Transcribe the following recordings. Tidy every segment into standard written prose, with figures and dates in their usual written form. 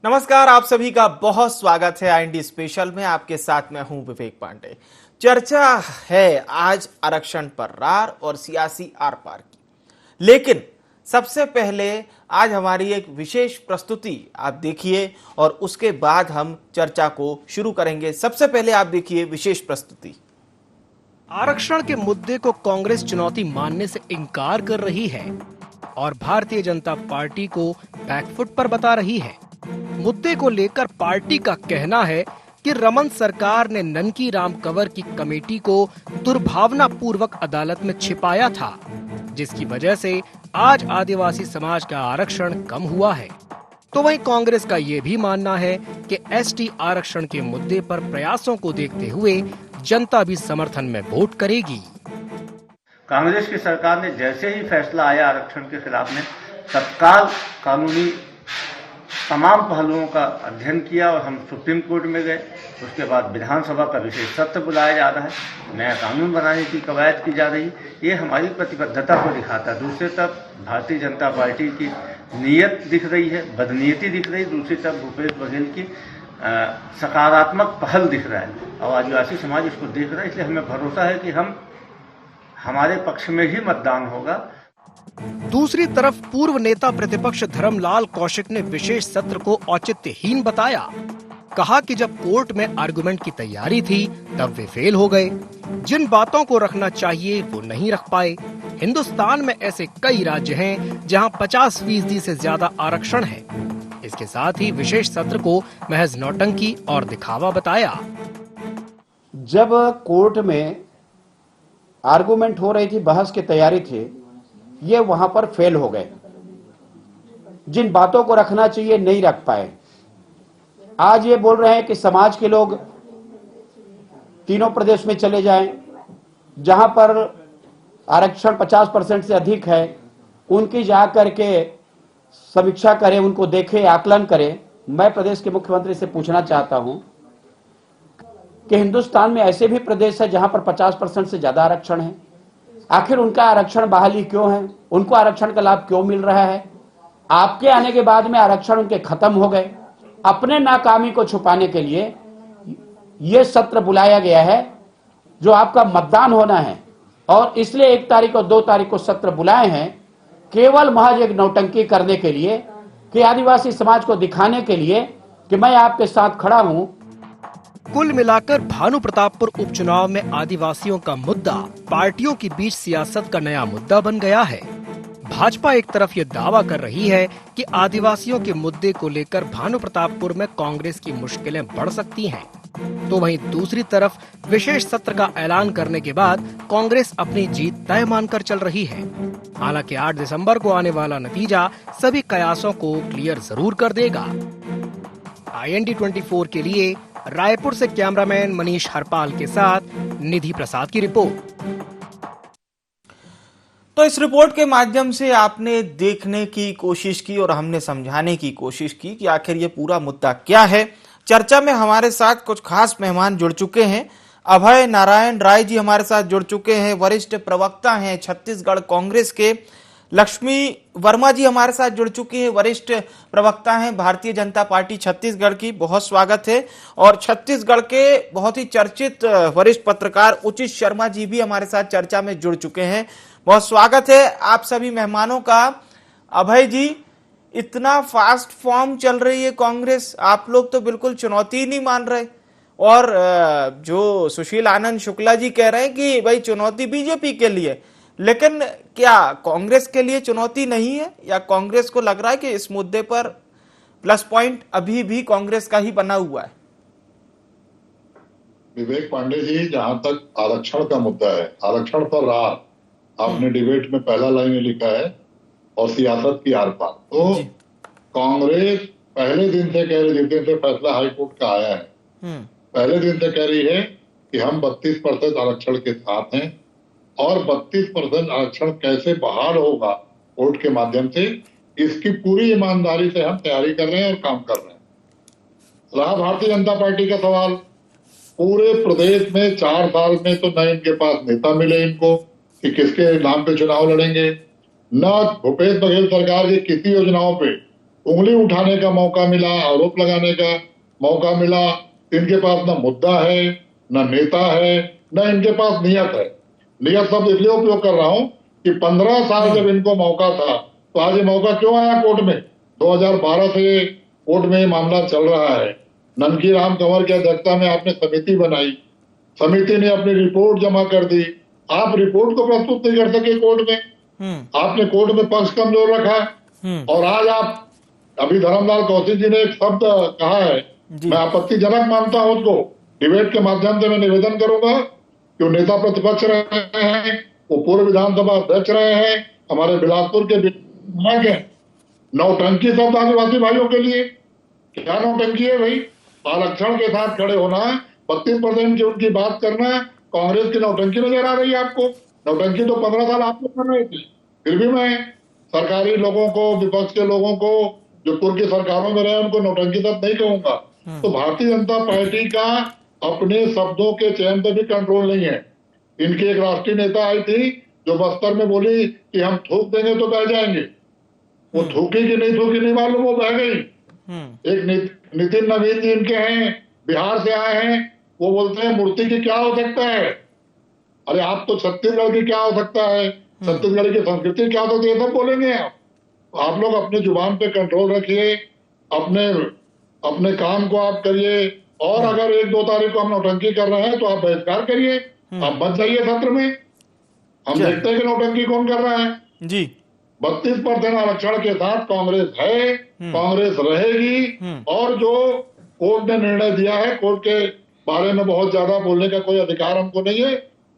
नमस्कार, आप सभी का बहुत स्वागत है आईएनडी स्पेशल में। आपके साथ मैं हूं विवेक पांडे। चर्चा है आज आरक्षण पर रार और सियासी आर पार की, लेकिन सबसे पहले आज हमारी एक विशेष प्रस्तुति आप देखिए और उसके बाद हम चर्चा को शुरू करेंगे। सबसे पहले आप देखिए विशेष प्रस्तुति। आरक्षण के मुद्दे को कांग्रेस चुनौती मानने से इनकार कर रही है और भारतीय जनता पार्टी को बैकफुट पर बता रही है। मुद्दे को लेकर पार्टी का कहना है कि रमन सरकार ने ननकी राम कंवर की कमेटी को दुर्भावनापूर्वक अदालत में छिपाया था, जिसकी वजह से आज आदिवासी समाज का आरक्षण कम हुआ है। तो वहीं कांग्रेस का ये भी मानना है कि एसटी आरक्षण के मुद्दे पर प्रयासों को देखते हुए जनता भी समर्थन में वोट करेगी। कांग्रेस की सरकार ने जैसे ही फैसला आया आरक्षण के खिलाफ में तत्काल कानूनी तमाम पहलुओं का अध्ययन किया और हम सुप्रीम कोर्ट में गए। उसके बाद विधानसभा का विशेष सत्र बुलाया जा रहा है, नया कानून बनाने की कवायद की जा रही। ये हमारी प्रतिबद्धता को दिखाता है। दूसरी तरफ भारतीय जनता पार्टी की नीयत दिख रही है, बदनीयती दिख रही है। दूसरी तरफ भूपेश बघेल की सकारात्मक पहल दिख रहा है और आदिवासी समाज इसको देख रहा है। इसलिए हमें भरोसा है कि हमारे पक्ष में ही मतदान होगा। दूसरी तरफ पूर्व नेता प्रतिपक्ष धर्मलाल कौशिक ने विशेष सत्र को औचित्यहीन बताया। कहा कि जब कोर्ट में आर्गुमेंट की तैयारी थी तब वे फेल हो गए। जिन बातों को रखना चाहिए वो नहीं रख पाए। हिंदुस्तान में ऐसे कई राज्य हैं जहां 50% से ज्यादा आरक्षण है। इसके साथ ही विशेष सत्र को महज नौटंकी और दिखावा बताया। जब कोर्ट में आर्गुमेंट हो रही थी, बहस की तैयारी थी, ये वहां पर फेल हो गए। जिन बातों को रखना चाहिए नहीं रख पाए। आज ये बोल रहे हैं कि समाज के लोग तीनों प्रदेश में चले जाएं, जहां पर आरक्षण 50% से अधिक है, उनकी जाकर के समीक्षा करें, उनको देखें, आकलन करें। मैं प्रदेश के मुख्यमंत्री से पूछना चाहता हूं कि हिंदुस्तान में ऐसे भी प्रदेश है जहां पर 50% से ज्यादा आरक्षण है। आखिर उनका आरक्षण बहाली क्यों है? उनको आरक्षण का लाभ क्यों मिल रहा है? आपके आने के बाद में आरक्षण उनके खत्म हो गए। अपने नाकामी को छुपाने के लिए यह सत्र बुलाया गया है, जो आपका मतदान होना है, और इसलिए 1 तारीख और 2 तारीख को सत्र बुलाए हैं, केवल महज एक नौटंकी करने के लिए, कि आदिवासी समाज को दिखाने के लिए कि मैं आपके साथ खड़ा हूं। कुल मिलाकर भानु प्रतापपुर उपचुनाव में आदिवासियों का मुद्दा पार्टियों के बीच सियासत का नया मुद्दा बन गया है। भाजपा एक तरफ ये दावा कर रही है कि आदिवासियों के मुद्दे को लेकर भानु प्रतापपुर में कांग्रेस की मुश्किलें बढ़ सकती हैं, तो वहीं दूसरी तरफ विशेष सत्र का ऐलान करने के बाद कांग्रेस अपनी जीत तय मानकर चल रही है। हालांकि 8 दिसंबर को आने वाला नतीजा सभी कयासों को क्लियर जरूर कर देगा। आईएनडी 24 के लिए रायपुर से कैमरामैन मनीष हरपाल के साथ निधि प्रसाद की रिपोर्ट। तो इस रिपोर्ट के माध्यम से आपने देखने की कोशिश की और हमने समझाने की कोशिश की कि आखिर ये पूरा मुद्दा क्या है। चर्चा में हमारे साथ कुछ खास मेहमान जुड़ चुके हैं। अभय नारायण राय जी हमारे साथ जुड़ चुके हैं, वरिष्ठ प्रवक्ता हैं छत्तीसगढ़ कांग्रेस के। लक्ष्मी वर्मा जी हमारे साथ जुड़ चुकी हैं, वरिष्ठ प्रवक्ता हैं भारतीय जनता पार्टी छत्तीसगढ़ की। बहुत स्वागत है। और छत्तीसगढ़ के बहुत ही चर्चित वरिष्ठ पत्रकार उचित शर्मा जी भी हमारे साथ चर्चा में जुड़ चुके हैं। बहुत स्वागत है आप सभी मेहमानों का। अभय जी, इतना फास्ट फॉर्म चल रही है कांग्रेस, आप लोग तो बिल्कुल चुनौती नहीं मान रहे, और जो सुशील आनंद शुक्ला जी कह रहे हैं कि भाई चुनौती बीजेपी के लिए, लेकिन क्या कांग्रेस के लिए चुनौती नहीं है? या कांग्रेस को लग रहा है कि इस मुद्दे पर प्लस पॉइंट अभी भी कांग्रेस का ही बना हुआ है? विवेक पांडे जी, जहां तक आरक्षण का मुद्दा है, आरक्षण पर रार आपने डिबेट में पहला लाइन में लिखा है, और सियासत की आर पार। तो कांग्रेस पहले दिन से कह रही, जिस दिन से फैसला हाईकोर्ट का आया है, पहले दिन से कह रही है कि हम 32% आरक्षण के साथ हैं, और 32% आरक्षण कैसे बहाल होगा कोर्ट के माध्यम से, इसकी पूरी ईमानदारी से हम तैयारी कर रहे हैं और काम कर रहे हैं। रहा भारतीय जनता पार्टी का सवाल, पूरे प्रदेश में 4 साल में तो न इनके पास नेता मिले इनको कि किसके नाम पे चुनाव लड़ेंगे, न भूपेश बघेल सरकार की किसी योजनाओं पे उंगली उठाने का मौका मिला, आरोप लगाने का मौका मिला। इनके पास ना मुद्दा है, ना नेता है, ना इनके पास नियत है। नियत शब्द इसलिए उपयोग कर रहा हूं कि 15 साल जब इनको मौका था, तो आज ये मौका क्यों आया कोर्ट में? 2012 से कोर्ट में ये मामला चल रहा है। ननकी राम कंवर की अध्यक्षता में आपने समिति बनाई, समिति ने अपनी रिपोर्ट जमा कर दी। आप रिपोर्ट को प्रस्तुत नहीं कर सके कोर्ट में, आपने कोर्ट में पक्ष कमजोर रखा। और आज आप, अभी धर्मलाल कौशिक जी ने एक शब्द कहा है, मैं आपत्तिजनक मानता हूं उसको। डिबेट के माध्यम से मैं निवेदन करूंगा कि वो नेता प्रतिपक्ष रहे हैं, वो पूर्व विधानसभा अध्यक्ष रहे हैं, हमारे बिलासपुर के विधायक हैं। नौटंकी शब्द आदिवासी भाइयों के लिए क्या नौटंकी है भाई? आरक्षण के साथ खड़े होना, 32% की उनकी बात करना, कांग्रेस की नौटंकी नजर आ रही है आपको? नौटंकी तो 15 साल आप लोग कर रहे थे। फिर भी मैं सरकारी लोगों को, विपक्ष के लोगों को, जो पूर्व की सरकारों में रहे, उनको नौटंकी शब्द नहीं कहूंगा। तो भारतीय जनता पार्टी का अपने शब्दों के चयन पर भी कंट्रोल नहीं है। इनकी एक राष्ट्रीय नेता आई थी जो बस्तर में बोली कि हम थूक देंगे तो बह जाएंगे। वो थूकी कि नहीं थूकी नहीं मालूम, वो बह गई। एक नितिन नवीन जी इनके हैं, बिहार से आए हैं, वो बोलते हैं मूर्ति की क्या हो सकता है? अरे आप तो छत्तीसगढ़ की क्या हो सकता है, छत्तीसगढ़ की संस्कृति क्या हो सकती है, सब बोलेंगे आप लोग अपने जुबान पे कंट्रोल रखिए, अपने काम को आप करिए। और अगर 1-2 तारीख को हम नौटंकी कर रहे हैं तो आप बहिष्कार करिए, आप बच जाइए सत्र में। हम देखते हैं कि नौटंकी कौन कर रहा है जी। 32% आरक्षण के साथ कांग्रेस है, कांग्रेस रहेगी। और जो कोर्ट ने निर्णय दिया है, कोर्ट के बारे में बहुत ज्यादा बोलने का कोई अधिकार हमको नहीं है।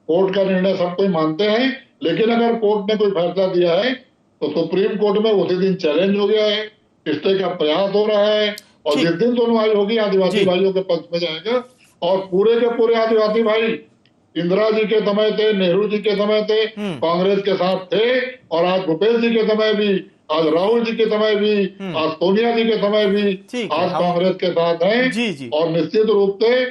कोर्ट का निर्णय सब कोई मानते हैं, लेकिन अगर कोर्ट ने कोई फैसला दिया है तो सुप्रीम कोर्ट में उसी दिन चैलेंज हो गया है, स्टे का प्रयास हो रहा है। और जिस दिन सुनवाई होगी आदिवासी भाइयों के पक्ष में जाएगा। और पूरे के पूरे आदिवासी भाई इंदिरा जी के समय थे, नेहरू जी के समय थे, कांग्रेस के साथ थे। और आज भूपेश जी के समय भी, आज राहुल जी के समय भी, आज सोनिया जी के समय भी आज कांग्रेस के साथ हैं। और निश्चित रूप से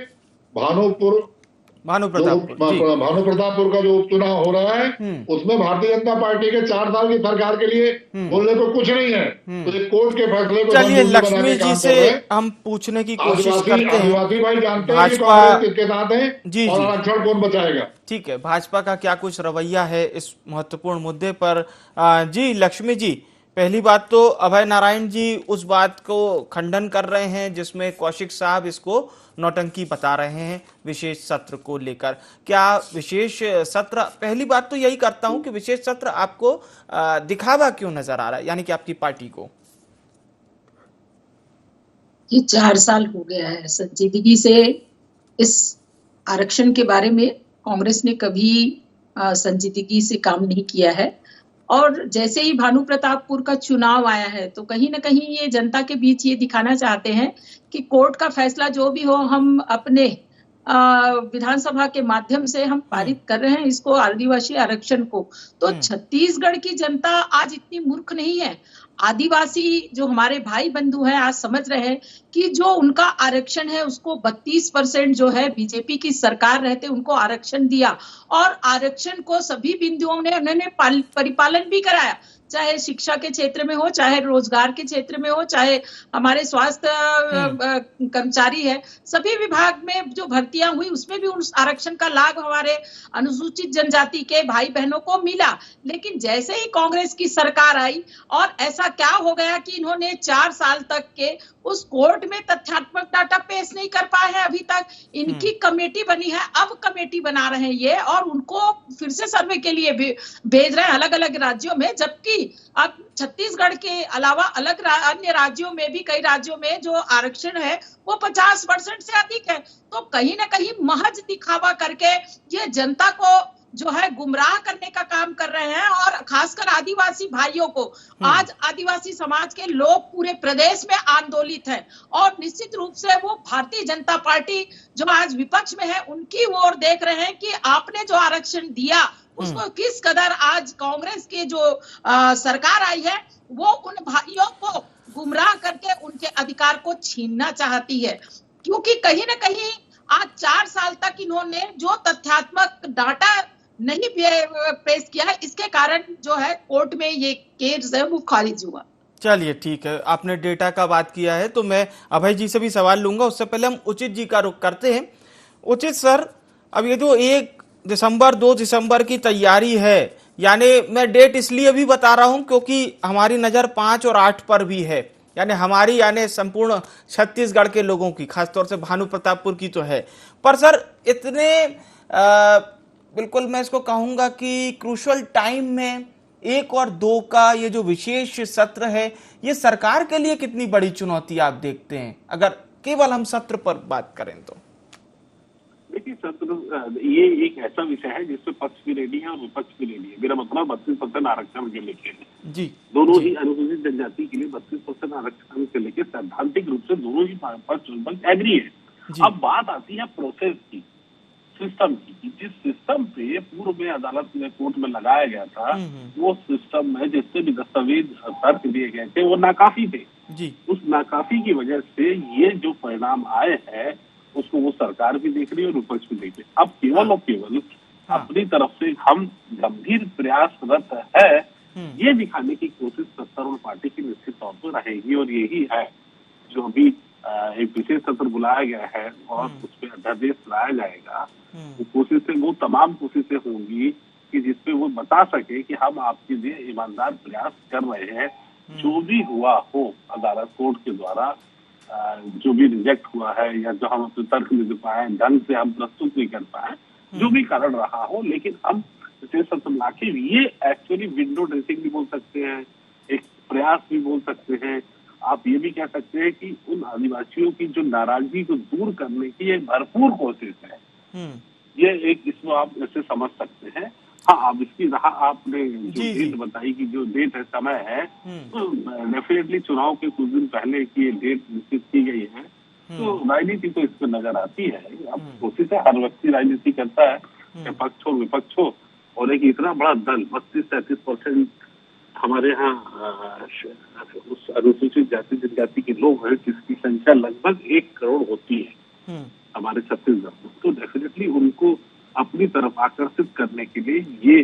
भानु प्रतापपुर का जो उपचुनाव हो रहा है, उसमें भारतीय जनता पार्टी के 4 साल की सरकार के लिए बोलने को कुछ नहीं है। तो ये कोर्ट के फैसले को चलिए लक्ष्मी जी से हम पूछने की कोशिश करते हैं। आदिवासी भाई जानते हैं कि भाजपा कांग्रेस किसके साथ है और आरक्षण कौन बचाएगा। ठीक है, भाजपा का क्या कुछ रवैया है इस महत्वपूर्ण मुद्दे पर? जी लक्ष्मी जी, पहली बात तो अभय नारायण जी उस बात को खंडन कर रहे हैं जिसमें कौशिक साहब इसको नौटंकी बता रहे हैं विशेष सत्र को लेकर। क्या विशेष सत्र, पहली बात तो यही करता हूं कि विशेष सत्र आपको दिखावा क्यों नजर आ रहा है, यानी कि आपकी पार्टी को? ये 4 साल हो गया है संजीदगी से इस आरक्षण के बारे में कांग्रेस ने कभी संजीदगी से काम नहीं किया है। और जैसे ही भानु प्रतापपुर का चुनाव आया है तो कहीं ना कहीं ये जनता के बीच ये दिखाना चाहते हैं कि कोर्ट का फैसला जो भी हो, हम अपने विधानसभा के माध्यम से हम पारित कर रहे हैं इसको, आदिवासी आरक्षण को। तो छत्तीसगढ़ की जनता आज इतनी मूर्ख नहीं है। आदिवासी जो हमारे भाई बंधु हैं आज समझ रहे हैं कि जो उनका आरक्षण है उसको 32% जो है बीजेपी की सरकार रहते उनको आरक्षण दिया, और आरक्षण को सभी बिंदुओं ने उन्होंने परिपालन भी कराया, चाहे शिक्षा के क्षेत्र में हो, चाहे रोजगार के क्षेत्र में हो, चाहे हमारे स्वास्थ्य कर्मचारी है, सभी विभाग में जो भर्तियां हुई उसमें भी उस आरक्षण का लाभ हमारे अनुसूचित जनजाति के भाई बहनों को मिला। लेकिन जैसे ही कांग्रेस की सरकार आई और ऐसा क्या हो गया कि इन्होंने 4 साल तक के उस कोर्ट में तथ्यात्मक डाटा पेश नहीं कर पाए हैं। अभी तक इनकी कमेटी बनी है, अब कमेटी बना रहे हैं ये, और उनको फिर से सर्वे के लिए भेज रहे हैं अलग अलग राज्यों में, जबकि अब छत्तीसगढ़ के अलावा अलग अन्य राज्यों में भी, कई राज्यों में जो आरक्षण है वो 50% से अधिक है। तो कहीं ना कहीं महज दिखावा करके ये जनता को जो है गुमराह करने का काम कर रहे हैं, और खासकर आदिवासी भाइयों को। आज आदिवासी समाज के लोग पूरे प्रदेश में आंदोलित हैं, और निश्चित रूप से वो भारतीय जनता पार्टी जो आज विपक्ष में है उनकी ओर देख रहे हैं कि आपने जो आरक्षण दिया उसको किस कदर आज कांग्रेस की जो सरकार आई है वो उन भाइयों को गुमराह करके उनके अधिकार को छीनना चाहती है। क्योंकि कहीं ना कहीं आज 4 साल तक इन्होंने जो तथ्यात्मक डाटा नहीं पेश किया है, इसके कारण जो है कोर्ट में ये केस है वो खारिज हुआ। चलिए ठीक है, आपने डेटा का बात किया है तो मैं अभय जी से भी सवाल लूंगा। उससे पहले हम उचित जी का रुख करते हैं। उचित सर, अब ये जो 1 दिसंबर 2 दिसंबर की तैयारी है, यानी मैं डेट इसलिए भी बता रहा हूं क्योंकि हमारी नजर 5 और 8 पर भी है, यानी संपूर्ण छत्तीसगढ़ के लोगों की, खासतौर से भानु प्रतापपुर की तो है। पर सर इतने बिल्कुल मैं इसको कहूंगा कि क्रूशल टाइम में 1 और 2 का ये जो विशेष सत्र है, ये सरकार के लिए कितनी बड़ी चुनौती आप देखते हैं, अगर केवल हम सत्र पर बात करें तो? देखिए, सत्र ये एक ऐसा विषय है जिसमें पक्ष भी रेडी है और विपक्ष भी रेडी है। मेरा मतलब 32% आरक्षण के लेके जी, दोनों जी, ही अनुसूचित जनजाति के लिए 32% आरक्षण के लेके सैद्धांतिक रूप से दोनों ही पक्ष विपक्ष एग्री है। अब बात आती है प्रोसेस की, सिस्टम की, कि जिस सिस्टम पे पूर्व में अदालत में कोर्ट में लगाया गया था, वो सिस्टम में जितने भी दस्तावेज तर्क दिए गए थे वो नाकाफी थे जी। उस नाकाफी की वजह से ये जो परिणाम आए हैं उसको वो सरकार भी देख रही है और विपक्ष भी देख रही है। अब केवल और केवल अपनी तरफ से हम गंभीर प्रयासरत है ये दिखाने की कोशिश सत्तारूढ़ पार्टी की निश्चित तौर पर रहेगी, और यही है जो अभी एक विशेष सत्र बुलाया गया है और उस पर अध्यादेश लाया जाएगा। वो कोशिशें, वो तमाम कोशिशें होंगी कि जिसपे वो बता सके कि हम आपके लिए ईमानदार प्रयास कर रहे हैं। जो भी हुआ हो अदालत कोर्ट के द्वारा, जो भी रिजेक्ट हुआ है या जो हम अपने तर्क नहीं दे पाए, ढंग से हम प्रस्तुत नहीं कर पाए, जो भी कारण रहा हो, लेकिन हम विशेष सत्र लाके ये एक्चुअली विंडो ड्रेसिंग भी बोल सकते हैं, एक प्रयास भी बोल सकते हैं, आप ये भी कह सकते हैं कि उन आदिवासियों की जो नाराजगी को दूर करने की एक भरपूर कोशिश है। ये एक, इसमें आप ऐसे समझ सकते हैं। हाँ, अब इसकी रहा आपने जो डेट बताई कि जो डेट है, समय है, तो डेफिनेटली चुनाव के कुछ दिन पहले की ये डेट निश्चित की गई है, तो राजनीति तो इसमें नजर आती है। अब कोशिश है, हर व्यक्ति राजनीति करता है, चाहे पक्ष हो विपक्ष हो, और एक इतना बड़ा दल 32-33% हमारे यहाँ उस अनुसूचित जाति जनजाति के लोग हैं जिसकी संख्या लगभग 1 करोड़ होती है हमारे छत्तीसगढ़ में, तो डेफिनेटली उनको अपनी तरफ आकर्षित करने के लिए ये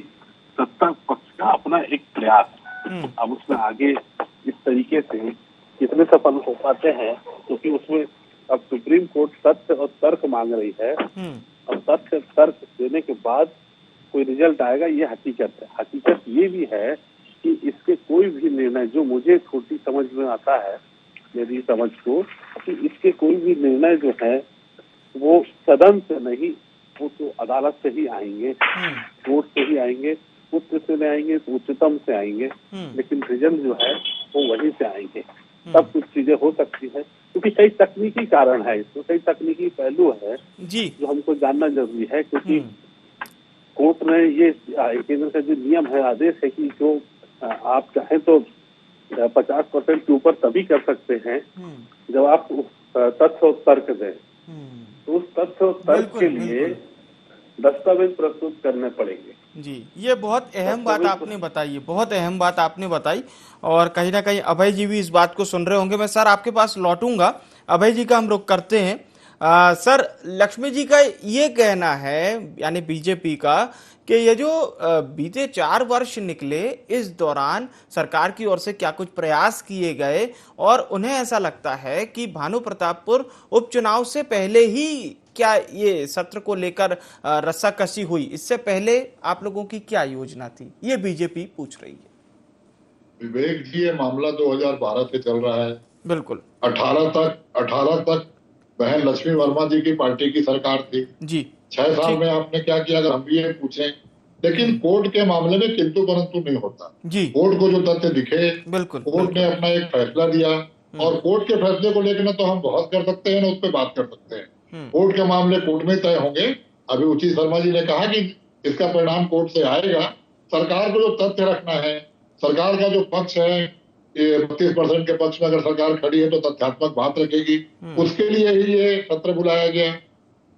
सत्ता पक्ष का अपना एक प्रयास। अब उसमें आगे इस तरीके से कितने सफल हो पाते हैं, क्योंकि उसमें अब सुप्रीम कोर्ट सत्य और तर्क मांग रही है। अब तथ्य तर्क देने के बाद कोई रिजल्ट आएगा, ये हकीकत है। हकीकत ये भी है कि इसके कोई भी निर्णय, जो मुझे छोटी समझ में आता है मेरी समझ को, कि इसके कोई भी निर्णय जो है वो सदन से नहीं, वो तो अदालत से ही आएंगे, कोर्ट से ही आएंगे, उच्च से नहीं आएंगे तो उच्चतम से आएंगे, लेकिन रिजल्ट जो है वो वहीं से आएंगे। सब कुछ चीजें हो सकती है, क्योंकि कई तकनीकी कारण है इसमें, कई तकनीकी पहलू है जो हमको जानना जरूरी है। क्योंकि कोर्ट ने ये केंद्र का जो नियम है, आदेश है कि जो आप चाहें तो 50% के ऊपर तभी कर सकते हैं जब आप तथ्य और तर्क दें, तो उस तथ्य और तर्क के लिए दस्तावेज प्रस्तुत करने पड़ेंगे। जी, ये बहुत अहम बात आपने बताई है, बहुत अहम बात आपने बताई, और कहीं ना कहीं अभय जी भी इस बात को सुन रहे होंगे। मैं सर आपके पास लौटूंगा, अभय जी का हम रुख करते हैं। सर, लक्ष्मी जी का ये कहना है, यानी बीजेपी का, कि ये जो बीते 4 वर्ष निकले, इस दौरान सरकार की ओर से क्या कुछ प्रयास किए गए, और उन्हें ऐसा लगता है कि भानु प्रतापपुर उपचुनाव से पहले ही क्या ये सत्र को लेकर रस्साकसी हुई, इससे पहले आप लोगों की क्या योजना थी, ये बीजेपी पूछ रही है। विवेक जी, ये मामला 2012 से चल रहा है। बिल्कुल। 18 तक बहन लक्ष्मी वर्मा जी की पार्टी की सरकार थी जी। 6 साल में आपने क्या किया, अगर हम भी ये पूछें। लेकिन कोर्ट के मामले में किंतु परंतु नहीं होता जी। कोर्ट को जो तथ्य दिखे, बिल्कुल, कोर्ट ने अपना एक फैसला दिया, और कोर्ट के फैसले को लेकर ना तो हम बहुत कर सकते हैं, ना उस पर बात कर सकते हैं। कोर्ट के मामले कोर्ट में तय होंगे। अभी उचित शर्मा जी ने कहा कि इसका परिणाम कोर्ट से आएगा। सरकार को जो तथ्य रखना है, सरकार का जो पक्ष है, ये 32% के पक्ष में अगर सरकार खड़ी है तो तथ्यात्मक बात रखेगी। उसके लिए ही ये सत्र बुलाया गया,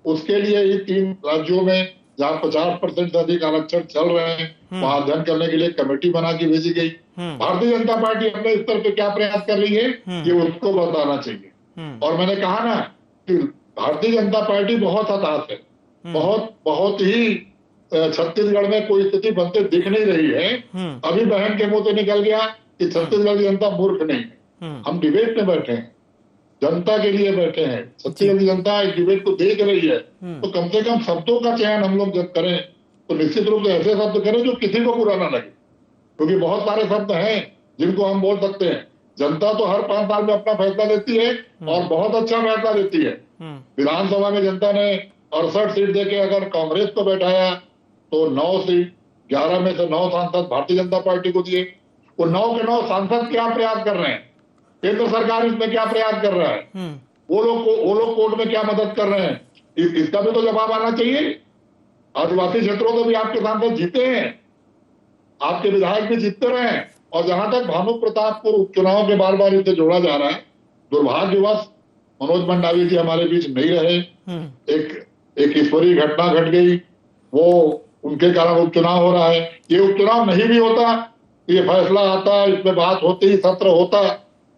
उसके लिए ही 3 राज्यों में जहाँ 50% से अधिक आरक्षण चल रहे हैं, वहां अध्ययन करने के लिए कमेटी बना के भेजी गई। भारतीय जनता पार्टी अपने स्तर पे क्या प्रयास कर रही है, ये उसको बताना चाहिए। और मैंने कहा ना कि भारतीय जनता पार्टी बहुत हताश है, बहुत ही छत्तीसगढ़ में कोई स्थिति बनते दिख नहीं रही है। अभी बहन के मुंह से निकल गया कि छत्तीसगढ़ की जनता मूर्ख नहीं है। हम डिबेट में बैठे हैं, जनता के लिए बैठे हैं। छत्तीसगढ़ की जनता इस डिबेट को देख रही है, तो कम से कम शब्दों का चयन हम लोग जब करें तो निश्चित रूप से ऐसे शब्द करें जो किसी को बुरा ना लगे, क्योंकि बहुत सारे शब्द हैं जिनको हम बोल सकते हैं। जनता तो हर 5 साल में अपना फैसला लेती है और बहुत अच्छा फैसला लेती है। विधानसभा में जनता ने 68 सीट देके अगर कांग्रेस को बैठाया तो 9 सीट, 11 में से 9 सांसद भारतीय जनता पार्टी को दिए। वो 9 के 9 सांसद क्या प्रयास कर रहे हैं, केंद्र सरकार इसमें क्या प्रयास कर रहा है, वो लोग कोर्ट में क्या मदद कर रहे हैं, इसका भी तो जवाब आना चाहिए। आदिवासी क्षेत्रों में भी आपके सांसद जीते हैं, आपके विधायक भी जीतते रहे हैं। और जहां तक भानु प्रतापपुर उपचुनाव के बार बार इसे जोड़ा जा रहा है, दुर्भाग्यवश मनोज मंडावी जी हमारे बीच नहीं रहे। एक ईश्वरीय घटना घट गई, वो उनके कारण उपचुनाव हो रहा है। ये उपचुनाव नहीं भी होता, ये फैसला आता, इसमें बात होती, सत्र होता,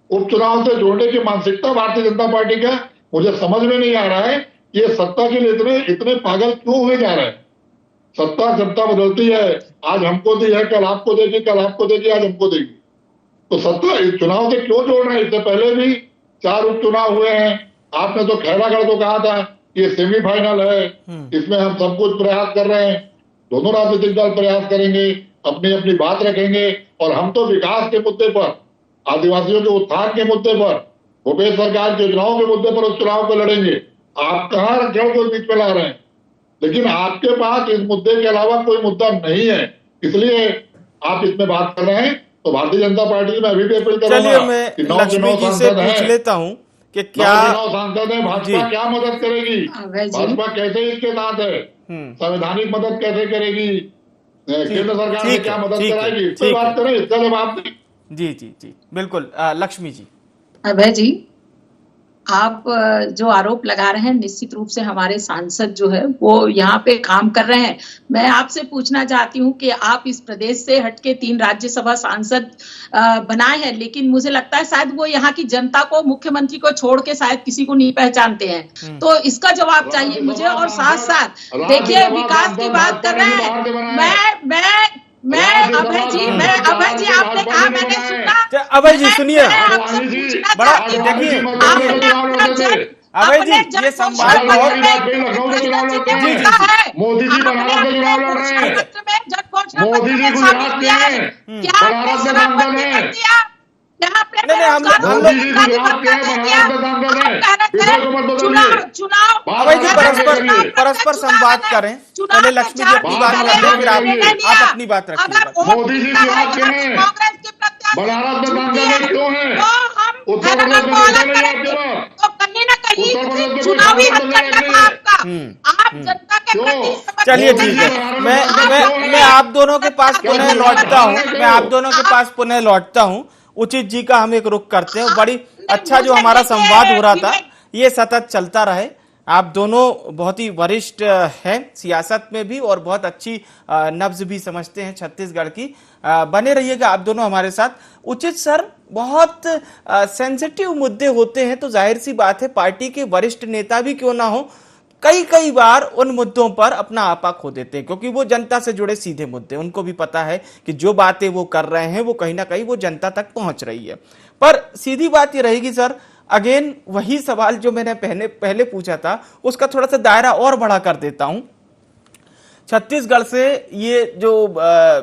उपचुनाव से जोड़ने की मानसिकता भारतीय जनता पार्टी का मुझे समझ में नहीं आ रहा है। ये सत्ता के लिए इतने पागल क्यों हुए जा रहे हैं। सत्ता बदलती है, आज हमको दी है, कल आपको देगी, कल आपको देगी, आज हमको देगी। तो सत्ता इस चुनाव से क्यों जोड़ रहे हैं। इससे पहले भी 4 उपचुनाव हुए हैं। आपने तो खैरागढ़ को कहा था ये सेमीफाइनल है, इसमें हम सब कुछ प्रयास कर रहे हैं। दोनों राजनीतिक दल प्रयास करेंगे, अपनी अपनी बात रखेंगे, और हम तो विकास के मुद्दे पर, आदिवासियों के उत्थान के मुद्दे पर, भूपेश सरकार की योजनाओं के मुद्दे पर उस चुनाव को लड़ेंगे। आप कहाँ आरक्षण को बीच में ला रहे हैं, लेकिन आपके पास इस मुद्दे के अलावा कोई मुद्दा नहीं है, इसलिए आप इसमें बात कर रहे हैं। तो भारतीय जनता पार्टी में अभी भी अपील करूंगा। चलिए मैं लक्ष्मी जी से पूछ लेता हूँ कि क्या 9 सांसद है, भाजपा क्या मदद करेगी, भाजपा कैसे इसके साथ है, संवैधानिक मदद कैसे करेगी, केंद्र सरकार ने क्या मदद कराएगी, इस पर बात करें, इसका जवाब दें। जी बिल्कुल। लक्ष्मी जी। अभय जी, आप जो आरोप लगा रहे हैं, निश्चित रूप से हमारे सांसद जो है वो यहाँ पे काम कर रहे हैं। मैं आपसे पूछना चाहती हूँ कि आप इस प्रदेश से हटके 3 राज्यसभा सांसद बनाए हैं, लेकिन मुझे लगता है शायद वो यहाँ की जनता को, मुख्यमंत्री को छोड़ के शायद किसी को नहीं पहचानते हैं। तो इसका जवाब चाहिए मुझे। और साथ साथ देखिए, विकास की बात कर रहे हैं। मैं अभय जी आपने कहा, मैंने सुना। अभय जी सुनिए, बड़ा देखिए अभय जी, ये संवाद बहुत मोदी जी बनारस में चुनाव लड़ रहे हैं, मोदी जी गुजरात में हैं, बनारस में सांसद हैं, नहीं हम लोग अभय जी परस्पर संवाद करें। पहले लक्ष्मी जी अपनी बात रखें, फिर आप अपनी बात रखिए। मोदी जी गुजरात के हैं, बनारस में सांसद क्यों है, उत्तर प्रदेश में कैसे नहीं आपके पास, कहीं ना कहीं चुनावी आप जनता के प्रति। चलिए ठीक है, मैं आप दोनों के पास पुनः लौटता हूँ। उचित जी का हम एक रुख करते हैं। बड़ी अच्छा जो हमारा संवाद हो रहा था, ये सतत चलता रहे। आप दोनों बहुत ही वरिष्ठ हैं सियासत में भी, और बहुत अच्छी नब्ज भी समझते हैं छत्तीसगढ़ की। बने रहिएगा आप दोनों हमारे साथ। उचित सर, बहुत सेंसिटिव मुद्दे होते हैं, तो जाहिर सी बात है पार्टी के वरिष्ठ नेता भी क्यों ना हो, कई बार उन मुद्दों पर अपना आपा खो देते हैं, क्योंकि वो जनता से जुड़े सीधे मुद्दे, उनको भी पता है कि जो बातें वो कर रहे हैं वो कहीं ना कहीं वो जनता तक पहुंच रही है। पर सीधी बात ये रहेगी सर, अगेन वही सवाल जो मैंने पहले पूछा था, उसका थोड़ा सा दायरा और बड़ा कर देता हूं। छत्तीसगढ़ से ये जो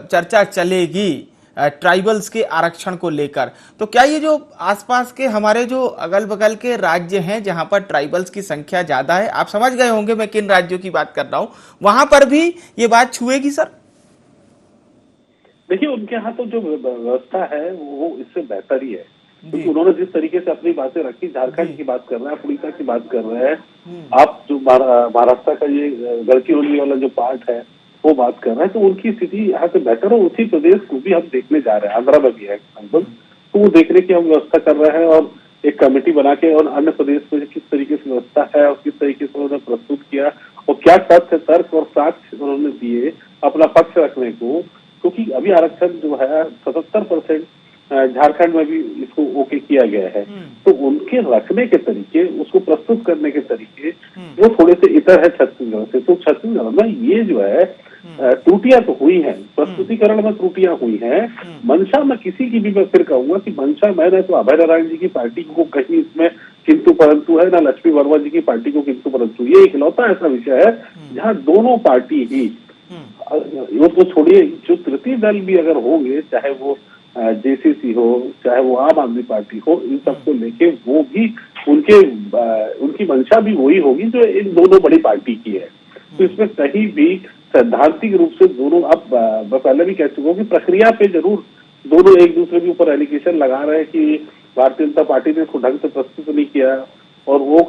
चर्चा चलेगी ट्राइबल्स के आरक्षण को लेकर, तो क्या ये जो आसपास के हमारे जो अगल बगल के राज्य हैं जहां पर ट्राइबल्स की संख्या ज्यादा है, आप समझ गए होंगे मैं किन राज्यों की बात कर रहा हूं, वहां पर भी ये बात छुएगी सर? देखिए, उनके यहाँ तो जो व्यवस्था है वो इससे बेहतर ही है, क्योंकि उन्होंने जिस तरीके से अपनी बातें रखी, झारखंड की बात कर रहे हैं, उड़ीसा की बात कर रहे हैं, आप जो महाराष्ट्र का ये गढ़चिरौली वाला जो पार्ट है वो बात कर रहे हैं, तो उनकी स्थिति यहाँ से बेहतर है। उसी प्रदेश को भी हम देखने जा रहे हैं, आंध्रा में भी है एग्जाम्पल, तो वो देखने की हम व्यवस्था कर रहे हैं, और एक कमेटी बना के, और अन्य प्रदेश में किस तरीके से व्यवस्था है और किस तरीके से उन्होंने प्रस्तुत किया, और क्या तथ्य, तर्क और साक्ष्य उन्होंने दिए अपना पक्ष रखने को। क्योंकि अभी आरक्षण जो है 77% झारखंड में भी इसको ओके किया गया है, तो उनके रखने के तरीके, उसको प्रस्तुत करने के तरीके वो थोड़े से इतर है छत्तीसगढ़ से। तो छत्तीसगढ़ में ये जो है त्रुटियां तो हुई हैं, प्रस्तुतिकरण में त्रुटियां हुई हैं, मंशा में किसी की भी मैं फिर कहूंगा कि मंशा में न तो अभय नारायण जी की पार्टी को कहीं इसमें किंतु परंतु है, ना लक्ष्मी वर्मा जी की पार्टी को किंतु परंतु। ये इकलौता ऐसा विषय है जहाँ दोनों पार्टी ही, वो तो छोड़िए, जो तृतीय दल भी अगर होंगे, चाहे वो जेसीसी हो, चाहे वो आम आदमी पार्टी हो, इन सबको लेके वो भी उनकी मंशा भी वही होगी जो इन दोनों बड़ी पार्टी की है। तो इसमें कहीं भी सैद्धांतिक रूप से दोनों, अब मैं पहले भी कह चुका हूँ कि प्रक्रिया पे जरूर दोनों एक दूसरे के ऊपर एलिगेशन लगा रहे हैं कि भारतीय जनता पार्टी ने इसको ढंग से प्रस्तुत नहीं किया, और वो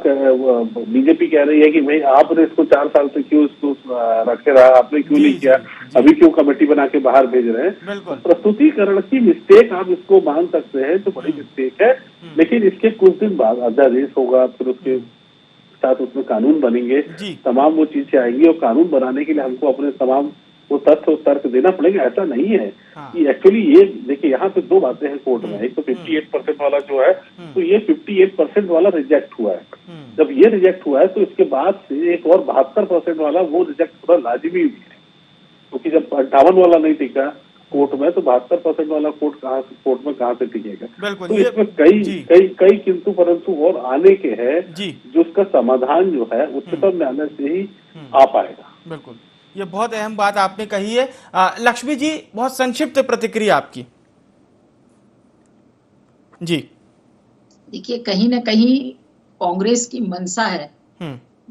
बीजेपी कह रही है कि भाई आपने इसको 4 साल से क्यों इसको रखे रहा, आपने क्यों नहीं किया, अभी क्यों कमेटी बना के बाहर भेज रहे हैं। प्रस्तुतिकरण की मिस्टेक आप इसको मान सकते हैं, जो बड़ी मिस्टेक है, लेकिन इसके कुछ दिन बाद अध्यादेश होगा, फिर उसके साथ उसमें कानून बनेंगे, तमाम वो चीजें आएंगी, और कानून बनाने के लिए हमको अपने तमाम वो तथ्य और तर्क देना पड़ेगा। ऐसा नहीं है कि एक्चुअली ये देखिए, यहाँ पे 2 बातें हैं कोर्ट में। एक तो 58% वाला जो है, तो ये 58% वाला रिजेक्ट हुआ है। जब ये रिजेक्ट हुआ है तो इसके बाद से एक और 72% वाला वो रिजेक्ट होना लाजिमी भी है, क्योंकि जब 58 वाला नहीं टिका कोर्ट में, तो 72% वाला कोर्ट में कहाँ से टिकेगा। तो इसमें कई किंतु परंतु और आने के हैं, जिसका समाधान जो है उच्चतम न्यायालय से ही आ पाएगा। बिल्कुल, ये बहुत अहम बात आपने कही है। लक्ष्मी जी, बहुत संक्षिप्त प्रतिक्रिया आपकी। जी देखिए, कहीं ना कहीं कांग्रेस की मंशा है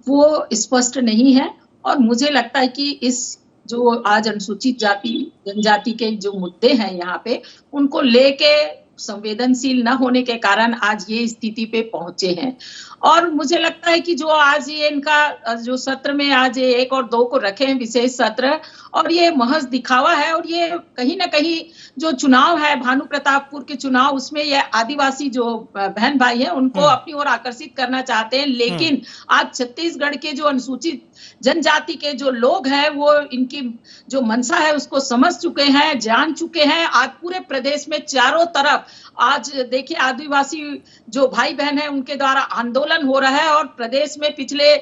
वो स्पष्ट नहीं है, और मुझे लगता है कि इस जो आज अनुसूचित जाति जनजाति के जो मुद्दे हैं यहाँ पे, उनको लेके संवेदनशील न होने के कारण आज ये स्थिति पे पहुंचे हैं। और मुझे लगता है कि जो आज ये इनका जो सत्र में आज 1 और 2 को रखे हैं विशेष सत्र, और ये महज दिखावा है, और ये कहीं ना कहीं जो चुनाव है भानु प्रतापपुर के चुनाव, उसमें ये आदिवासी जो बहन भाई हैं उनको अपनी ओर आकर्षित करना चाहते हैं। लेकिन आज छत्तीसगढ़ के जो अनुसूचित जनजाति के जो लोग हैं वो इनकी जो मंशा है उसको समझ चुके हैं, जान चुके हैं। आज पूरे प्रदेश में चारों तरफ आज देखिए आदिवासी जो भाई बहन है उनके द्वारा आंदोलन हो रहा है, और प्रदेश में पिछले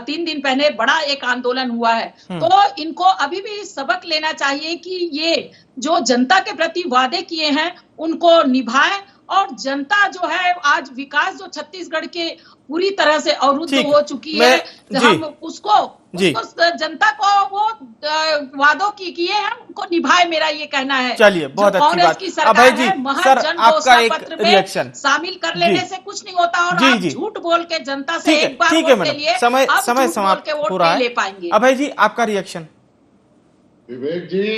3 दिन पहले बड़ा एक आंदोलन हुआ है। तो इनको अभी भी सबक लेना चाहिए कि ये जो जनता के प्रति वादे किए हैं उनको निभाएं, और जनता जो है आज विकास जो छत्तीसगढ़ के पूरी तरह से अवरुद्ध हो चुकी है, हम उसको जनता को वो वादों की किए हैं उनको निभाए, मेरा ये कहना है। चलिए, बहुत अच्छी बात। की सरकार है, महज जन घोषणा पत्र में शामिल कर लेने से कुछ नहीं होता, और आप झूठ बोल के जनता से एक बार वोट के लिए समय समाप्त हो रहा है, ले पाएंगे। अभय जी, आपका रिएक्शन। विवेक जी,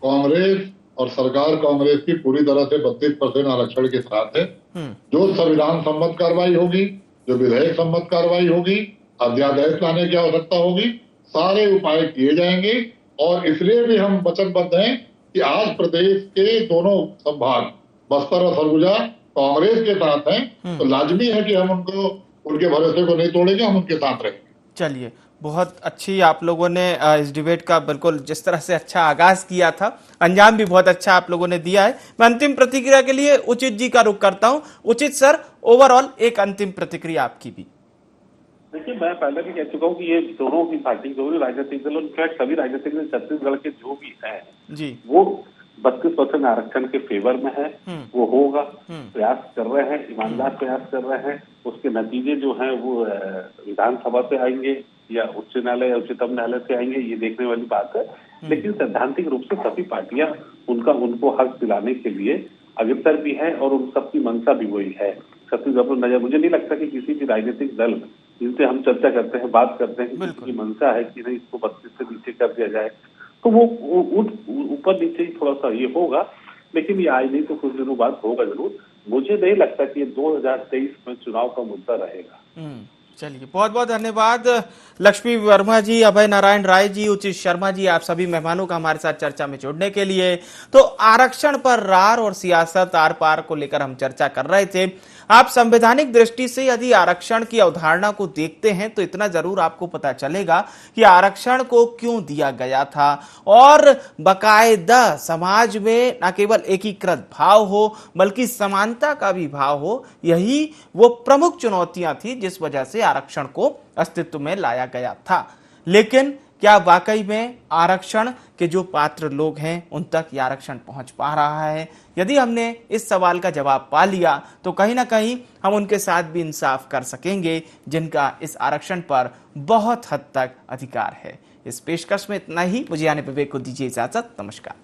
कांग्रेस और सरकार कांग्रेस की पूरी तरह से 32% आरक्षण के साथ है। जो संविधान सम्मत कार्रवाई होगी, जो विधेयक सम्मत कार्रवाई होगी, अध्यादेश लाने की आवश्यकता होगी, सारे उपाय किए जाएंगे। और इसलिए भी हम वचनबद्ध हैं कि आज प्रदेश के दोनों संभाग बस्तर और सरगुजा कांग्रेस के साथ हैं, तो लाजमी है कि हम उनके भरोसे को नहीं तोड़ेंगे, हम उनके साथ रहेंगे। चलिए, बहुत अच्छी आप लोगों ने इस डिबेट का बिल्कुल जिस तरह से अच्छा आगाज किया था, अंजाम भी बहुत अच्छा आप लोगों ने दिया है। मैं अंतिम प्रतिक्रिया के लिए उचित जी का रुख करता हूं। उचित सर, ओवरऑल एक अंतिम प्रतिक्रिया आपकी भी। देखिए, मैं पहले भी कह चुका हूँ कि ये दोनों की पार्टी, दोनों राजनीतिक दल, इनफैक्ट सभी राजनीतिक दल छत्तीसगढ़ के जो भी है जी, वो 32% आरक्षण के फेवर में है। वो होगा, प्रयास कर रहे हैं, ईमानदार प्रयास कर रहे हैं। उसके नतीजे जो हैं वो विधानसभा से आएंगे या उच्च न्यायालय या उच्चतम न्यायालय से आएंगे, ये देखने वाली बात है। लेकिन सैद्धांतिक रूप से सभी पार्टियां उनको हक दिलाने के लिए अग्रसर भी है, और उन सबकी मंशा भी वही है। छत्तीसगढ़ में नजर, मुझे नहीं लगता कि किसी भी राजनीतिक दल जिनसे हम चर्चा करते हैं, बात करते हैं, कि मंशा है कि नहीं इसको 32 से नीचे कर दिया जाए, तो वो ऊपर नीचे ही थोड़ा सा ये होगा। लेकिन ये आज नहीं तो कुछ दिनों बाद होगा जरूर। मुझे नहीं लगता कि ये 2023 में चुनाव का मुद्दा रहेगा। चलिए, बहुत बहुत धन्यवाद लक्ष्मी वर्मा जी, अभय नारायण राय जी, उचित शर्मा जी, आप सभी मेहमानों का हमारे साथ चर्चा में जुड़ने के लिए। तो आरक्षण पर रार और सियासत आर पार को लेकर हम चर्चा कर रहे थे। आप संवैधानिक दृष्टि से यदि आरक्षण की अवधारणा को देखते हैं तो इतना जरूर आपको पता चलेगा कि आरक्षण को क्यों दिया गया था, और बाकायदा समाज में न केवल एकीकृत भाव हो बल्कि समानता का भी भाव हो, यही वो प्रमुख चुनौतियां थी जिस वजह से आरक्षण को अस्तित्व में लाया गया था। लेकिन क्या वाकई में आरक्षण के जो पात्र लोग हैं उन तक ये आरक्षण पहुंच पा रहा है? यदि हमने इस सवाल का जवाब पा लिया तो कहीं ना कहीं हम उनके साथ भी इंसाफ कर सकेंगे जिनका इस आरक्षण पर बहुत हद तक अधिकार है। इस पेशकश में इतना ही। मुझे आने विवेक को दीजिए इजाजत। नमस्कार।